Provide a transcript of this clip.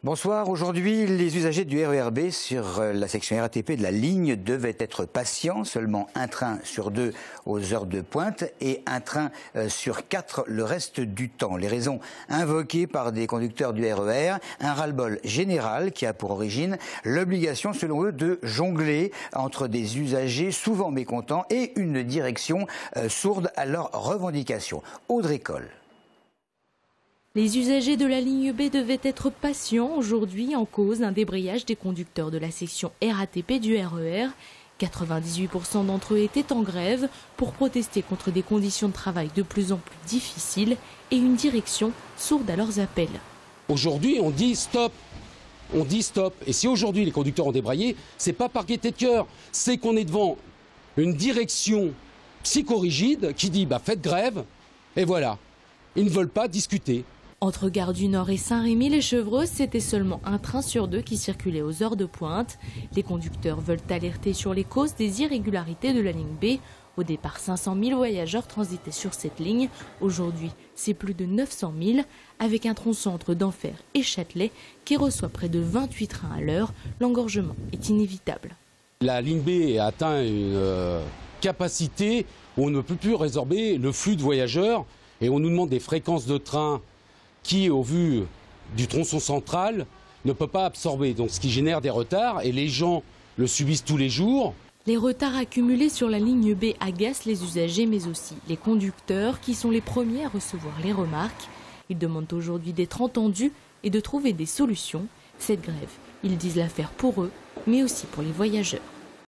Bonsoir. Aujourd'hui, les usagers du RER B sur la section RATP de la ligne devaient être patients. Seulement un train sur 2 aux heures de pointe et un train sur 4 le reste du temps. Les raisons invoquées par des conducteurs du RER, un ras-le-bol général qui a pour origine l'obligation, selon eux, de jongler entre des usagers souvent mécontents et une direction sourde à leurs revendications. Audrey Coll. Les usagers de la ligne B devaient être patients aujourd'hui en cause d'un débrayage des conducteurs de la section RATP du RER. 98% d'entre eux étaient en grève pour protester contre des conditions de travail de plus en plus difficiles et une direction sourde à leurs appels. Aujourd'hui, on dit stop. On dit stop. Et si aujourd'hui les conducteurs ont débrayé, c'est pas par gaieté de cœur, c'est qu'on est devant une direction psychorigide qui dit faites grève, et voilà. Ils ne veulent pas discuter. Entre Gare du Nord et Saint-Rémy-les-Chevreuse, c'était seulement un train sur 2 qui circulait aux heures de pointe. Les conducteurs veulent alerter sur les causes des irrégularités de la ligne B. Au départ, 500 000 voyageurs transitaient sur cette ligne. Aujourd'hui, c'est plus de 900 000, avec un tronçon entre d'Enfer et Châtelet qui reçoit près de 28 trains à l'heure. L'engorgement est inévitable. La ligne B a atteint une capacité où on ne peut plus résorber le flux de voyageurs et on nous demande des fréquences de train qui, au vu du tronçon central, ne peut pas absorber. Donc ce qui génère des retards et les gens le subissent tous les jours. Les retards accumulés sur la ligne B agacent les usagers mais aussi les conducteurs qui sont les premiers à recevoir les remarques. Ils demandent aujourd'hui d'être entendus et de trouver des solutions. Cette grève, ils disent la faire pour eux mais aussi pour les voyageurs.